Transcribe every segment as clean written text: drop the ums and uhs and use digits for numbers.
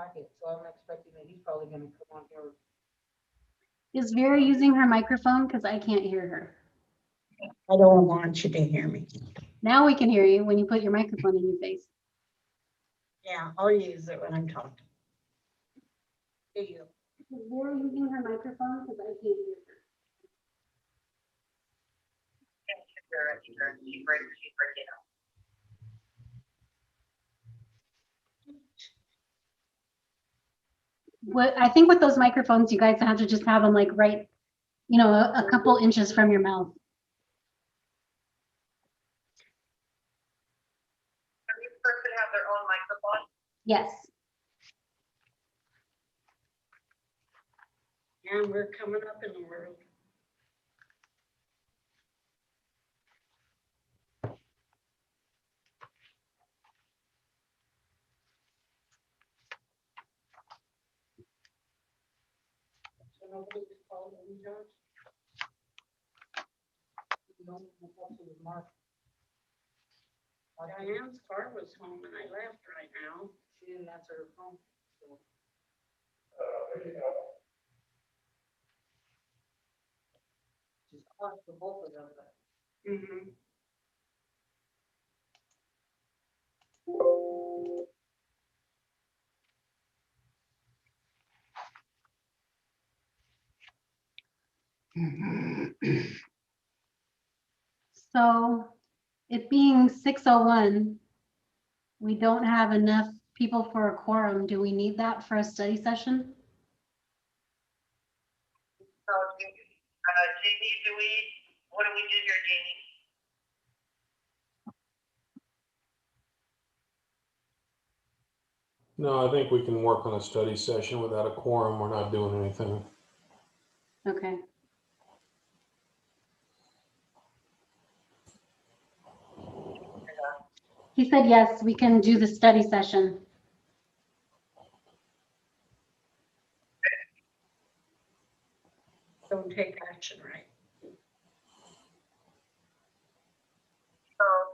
packet, so I'm expecting that he's probably gonna come on here. Is Vera using her microphone? Because I can't hear her. I don't want you to hear me. Now we can hear you when you put your microphone in your face. Yeah, I'll use it when I'm talking. There you go. Is Vera using her microphone? Because I can't hear her. What I think with those microphones, you guys have to just have them like right, you know, a couple inches from your mouth. Does each person have their own microphone? Yes. And we're coming up in the world. So nobody just called him, George? No, that's with Mark. Diane's car was home and I left right now. She didn't answer her phone, so. She's on for both of them, but. Mm-hmm. So it being 6:01, we don't have enough people for a quorum. Do we need that for a study session? So, Jamie, what do we do here, Jamie? No, I think we can work on a study session without a quorum. We're not doing anything. Okay. He said, yes, we can do the study session. Don't take action, right? So,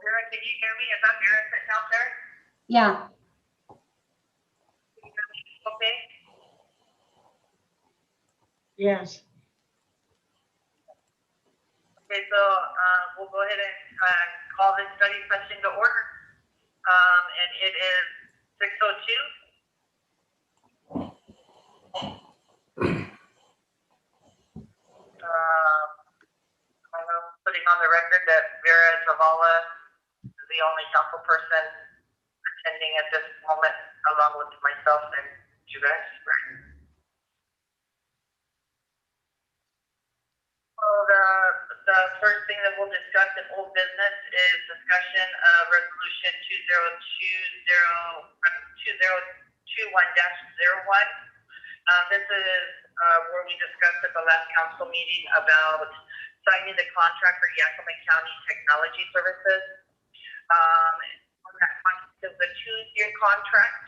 Vera, can you hear me? Is that Vera sitting out there? Yeah. Can you hear me okay? Yes. Okay, so, we'll go ahead and, call this study session to order. And it is 6:02. I'm putting on the record that Vera Zavala is the only council person attending at this moment, along with myself and you guys. So the first thing that we'll discuss in old business is discussion of resolution 2021-01. This is where we discussed at the last council meeting about signing the contract for Yakima County Technology Services. On that contract is a 2-year contract,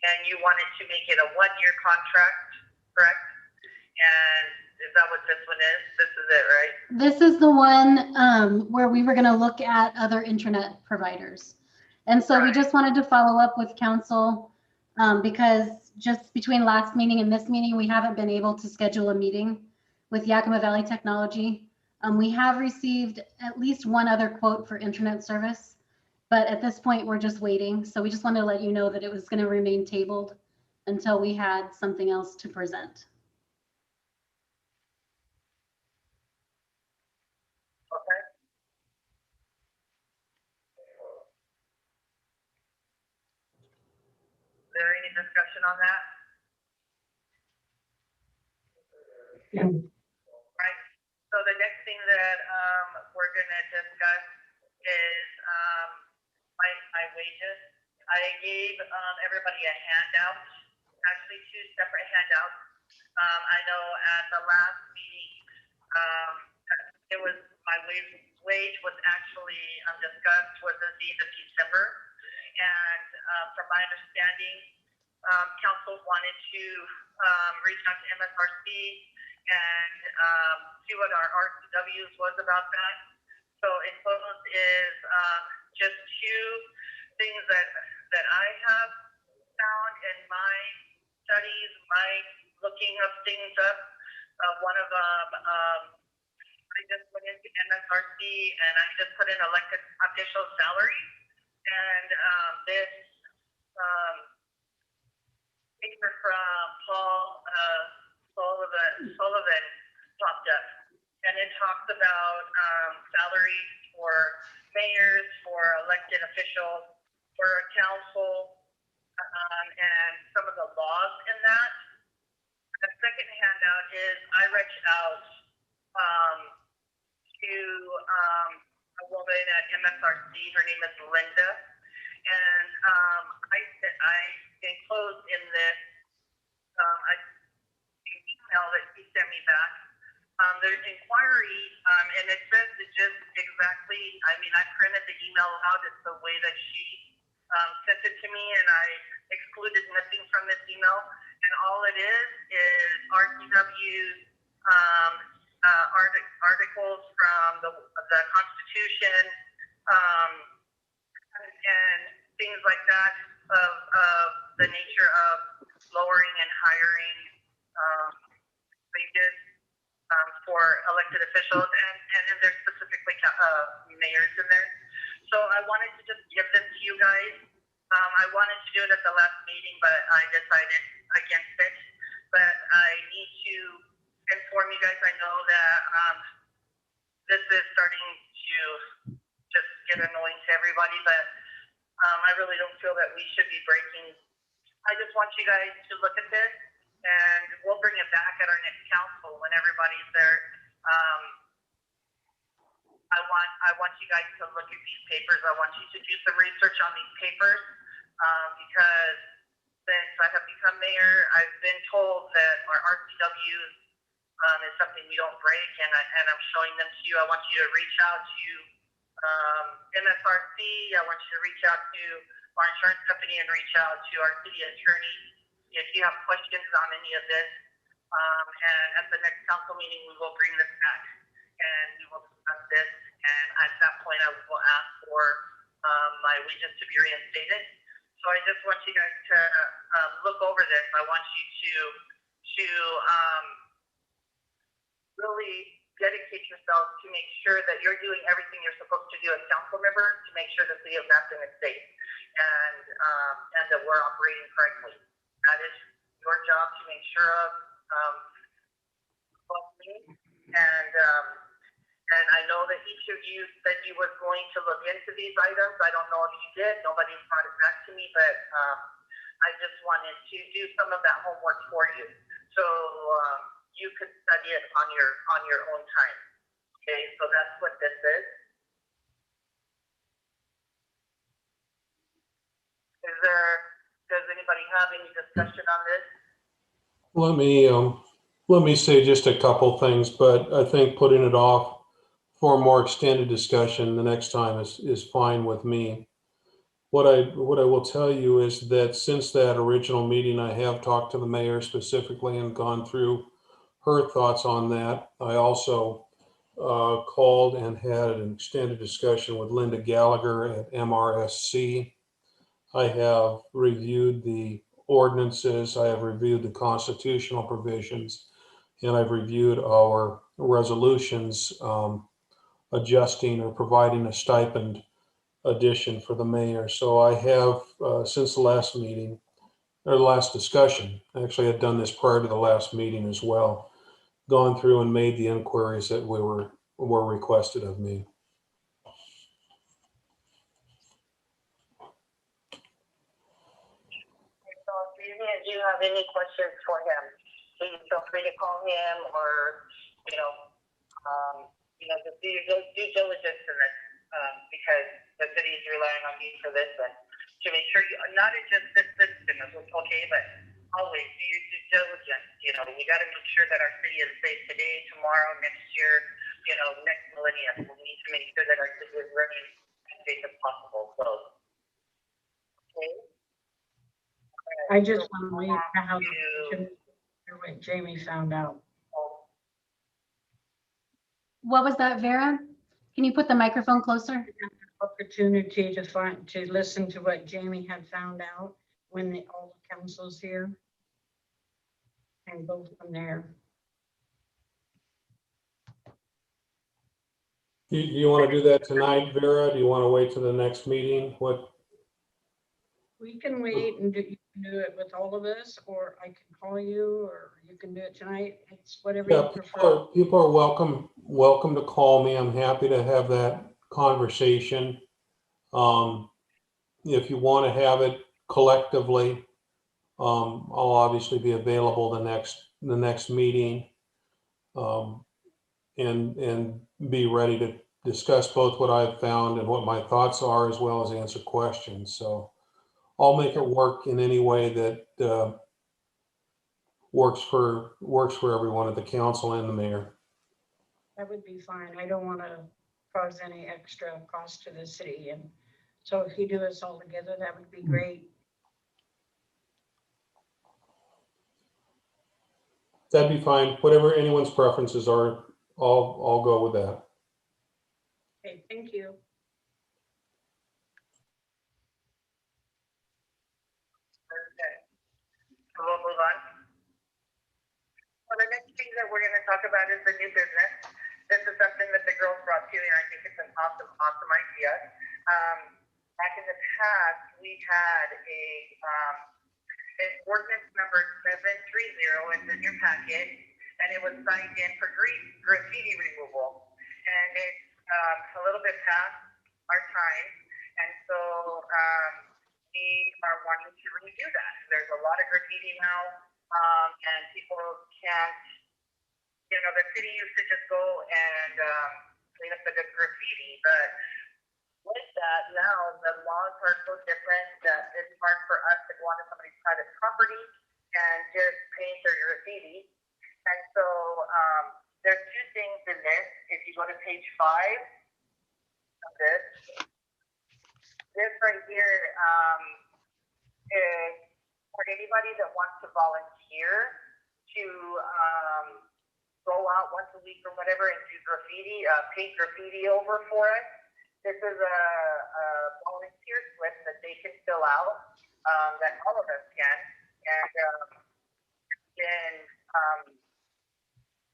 and you wanted to make it a 1-year contract, correct? And is that what this one is? This is it, right? This is the one where we were going to look at other internet providers. And so we just wanted to follow up with council because just between last meeting and this meeting, we haven't been able to schedule a meeting with Yakima Valley Technology. We have received at least one other quote for internet service, but at this point, we're just waiting. So we just wanted to let you know that it was going to remain tabled until we had something else to present. Okay. Is there any discussion on that? Yeah. Right. So the next thing that we're gonna discuss is my wages. I gave everybody a handout, actually 2 separate handouts. I know at the last meeting, it was my wage was actually discussed was at the end of December, and from my understanding, council wanted to reach out to MSRC and see what our RCWs was about that. So enclosed is just 2 things that I have found in my studies, my looking of things up, one of them, I just went into MSRC and I just put in elected official salary. And this paper from Sullivan popped up. And it talks about salaries for mayors, for elected officials, for council, and some of the laws in that. The second handout is I reached out to a woman at MSRC. Her name is Linda, and I enclosed in this email that she sent me back. There's inquiry, and it says it just exactly. I mean, I printed the email out. It's the way that she sent it to me, and I excluded nothing from this email. And all it is RCW's articles from the Constitution and things like that of the nature of lowering and hiring wages for elected officials, and then there's specifically mayors in there. So I wanted to just give this to you guys. I wanted to do it at the last meeting, but I decided against it. But I need to inform you guys. I know that this is starting to just get annoying to everybody, but I really don't feel that we should be breaking. I just want you guys to look at this, and we'll bring it back at our next council when everybody's there. I want you guys to look at these papers. I want you to do some research on these papers because since I have become mayor, I've been told that our RCWs is something we don't break, and I'm showing them to you. I want you to reach out to MSRC. I want you to reach out to our insurance company and reach out to our city attorney if you have questions on any of this. And at the next council meeting, we will bring this back and we will discuss this. And at that point, I will ask for my wages to be reinstated. So I just want you guys to look over this. I want you to really dedicate yourself to make sure that you're doing everything you're supposed to do as council members to make sure the city of Matson is safe and that we're operating correctly. That is your job to make sure of. And I know that each of you said you were going to look into these items. I don't know if you did. Nobody's brought it back to me, but I just wanted to do some of that homework for you, so you could study it on your own time. Okay, so that's what this is. Does anybody have any discussion on this? Let me say just a couple things, but I think putting it off for a more extended discussion the next time is fine with me. What I will tell you is that since that original meeting, I have talked to the mayor specifically and gone through her thoughts on that. I also called and had an extended discussion with Linda Gallagher at MRSC. I have reviewed the ordinances, I have reviewed the constitutional provisions, and I've reviewed our resolutions adjusting or providing a stipend addition for the mayor. So I have, since the last meeting, or the last discussion, actually I'd done this prior to the last meeting as well, gone through and made the inquiries that were requested of me. So if you have any questions for him, please feel free to call him or, just do your due diligence in this because the city is relying on you for this and to make sure you, not just this system is okay, but always do your due diligence. We got to make sure that our city is safe today, tomorrow, next year, next millennium. We need to make sure that our city is running as safe as possible. So, okay. I just want to leave the house what Jamie found out. What was that, Vera? Can you put the microphone closer? Opportunity to listen to what Jamie had found out. when all the council's here. And go from there. Do you want to do that tonight, Vera? Do you want to wait till the next meeting? What? We can wait and you can do it with all of us, or I can call you, or you can do it tonight. It's whatever Yeah, you prefer. people are welcome to call me. I'm happy to have that conversation. If you want to have it collectively, I'll obviously be available the next meeting, and be ready to discuss both what I've found and what my thoughts are, as well as answer questions. So I'll make it work in any way that works for everyone at the council and the mayor. That would be fine. I don't want to cause any extra cost to the city. And so if you do us all together, that would be great. That'd be fine. Whatever anyone's preferences are, I'll go with that. Okay, thank you. Okay. So we'll move on. So the next thing that we're gonna talk about is the new business. This is something that the girls brought to me, and I think it's an awesome idea. Back in the past, we had an ordinance number 730, it's in your packet, and it was signed in for graffiti removal. And it's a little bit past our time, and so we are wanting to redo that. There's a lot of graffiti now, and people can't, the city used to just go and clean up the good graffiti, but with that, now the laws are so different that it's hard for us to go onto somebody's private property and just paint their graffiti. And so there's two things in this. If you go to page 5 of this right here is for anybody that wants to volunteer to go out once a week or whatever and do graffiti, paint graffiti over for us. This is a volunteer slip that they can fill out, that all of us can. And then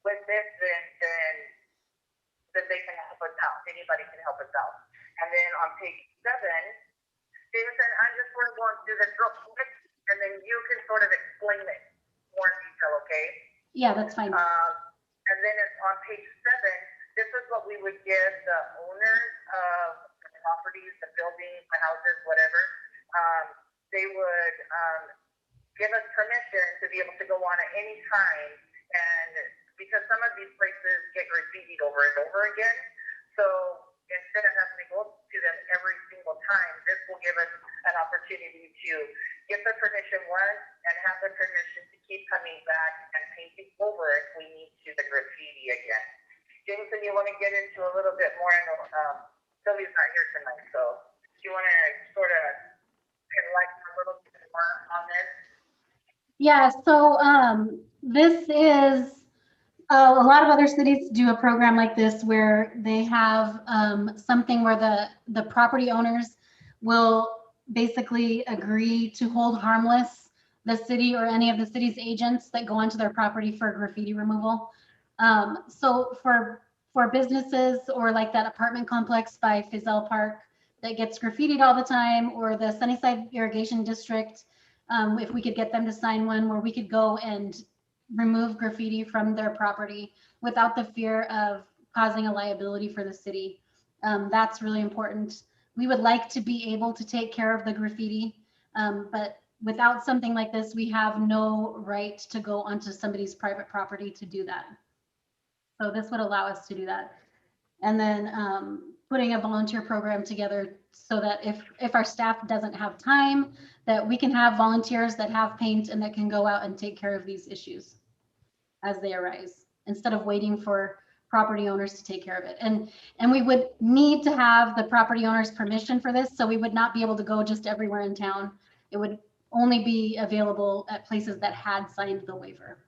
with this, then they can help us out. Anybody can help us out. And then on page 7, Jameson, I'm just going to go through this real quick, and then you can sort of explain it more in detail, okay? Yeah, that's fine. And then it's on page 7. This is what we would give the owners of the properties, the buildings, the houses, whatever. They would give us permission to be able to go on at any time, and because some of these places get graffitied over and over again, so instead of having to go to them every single time, this will give us an opportunity to get the permission once and have the permission to keep coming back and painting over if we need to the graffiti again. Jameson, you want to get into a little bit more? I know Sylvia's not here tonight, so do you want to sort of enlighten a little bit more on this? Yeah, so this is a lot of other cities do a program like this where they have something where the property owners will basically agree to hold harmless the city or any of the city's agents that go onto their property for graffiti removal. So for businesses or like that apartment complex by Fizell Park that gets graffitied all the time, or the Sunnyside Irrigation District, if we could get them to sign one where we could go and remove graffiti from their property without the fear of causing a liability for the city. That's really important. We would like to be able to take care of the graffiti, but without something like this, we have no right to go onto somebody's private property to do that. So this would allow us to do that. And then putting a volunteer program together so that if our staff doesn't have time, that we can have volunteers that have paint and that can go out and take care of these issues as they arise, instead of waiting for property owners to take care of it. And we would need to have the property owner's permission for this, so we would not be able to go just everywhere in town. It would only be available at places that had signed the waiver.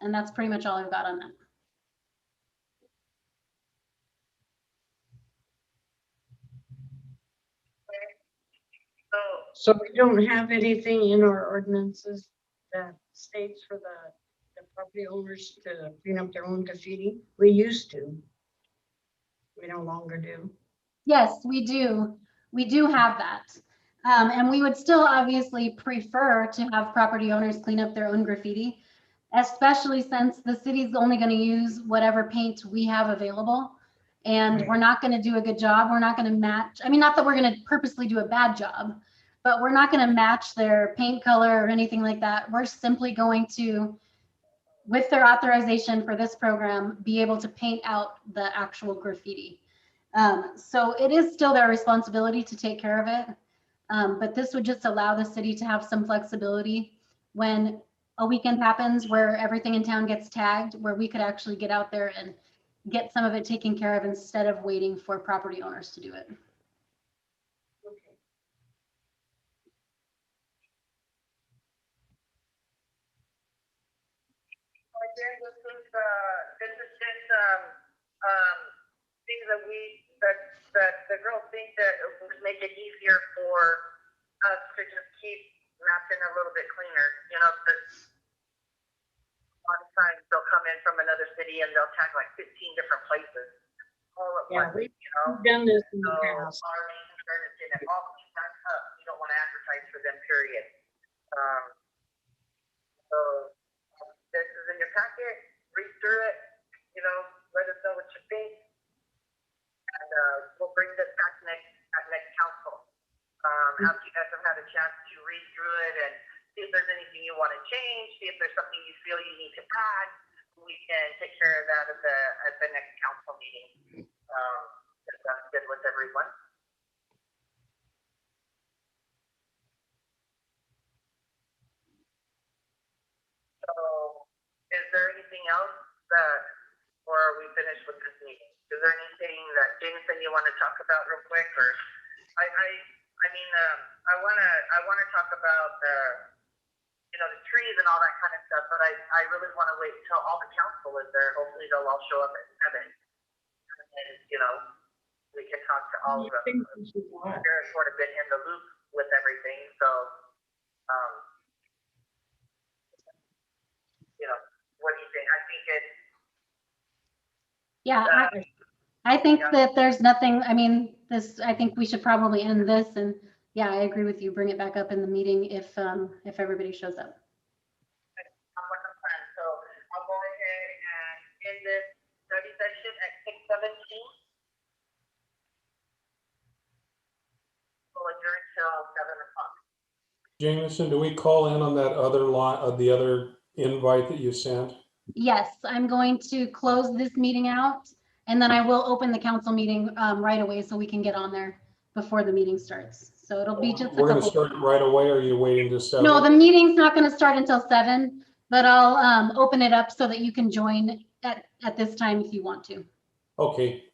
And that's pretty much all I've got on that. So we don't have anything in our ordinances that states for the property owners to clean up their own graffiti. We used to. We no longer do. Yes, we do. We do have that. And we would still obviously prefer to have property owners clean up their own graffiti, especially since the city's only going to use whatever paint we have available. And we're not going to do a good job. We're not going to match. I mean, not that we're going to purposely do a bad job, but we're not going to match their paint color or anything like that. We're simply going to, with their authorization for this program, be able to paint out the actual graffiti. So it is still their responsibility to take care of it. But this would just allow the city to have some flexibility when a weekend happens where everything in town gets tagged, where we could actually get out there and get some of it taken care of instead of waiting for property owners to do it. Okay. Again, this is just, things that the girls think that it would make it easier for us to just keep Mapton a little bit cleaner, you know, because a lot of times they'll come in from another city and they'll tag like 15 different places all at Yeah, once, you know? We've done this in So the past. our main concern is getting it all cleaned back up. We don't want to advertise for them, period. So this is in your packet, read through it, you know, let us know what you think. And we'll bring this back at next council. After you guys have had a chance to read through it and see if there's anything you want to change, see if there's something you feel you need to add, we can take care of that at the next council meeting. If that's good with everyone. So is there anything else that, or are we finished with this meeting? Is there anything that Jameson you want to talk about real quick, or I wanna talk about you know, the trees and all that kind of stuff, but I really want to wait until all the council is there. Hopefully they'll all show up at 7, and you know, we can talk to all of I think them. we should watch. They're sort of been in the loop with everything, so you know, what do you think? I think it's Yeah, I think that there's nothing, I mean, I think we should probably end this, and yeah, I agree with you. Bring it back up in the meeting if everybody shows up. I'm like a plan. So I'll go ahead and end this study session at 6:17. We'll adjourn till 7 o'clock. Jameson, do we call in on that other line, the other invite that you sent? Yes, I'm going to close this meeting out, and then I will open the council meeting right away so we can get on there before the meeting starts. So it'll be just a We're going to couple. start right away, or are you waiting to 7? No, the meeting's not going to start until 7, but I'll open it up so that you can join at this time if you want to. Okay,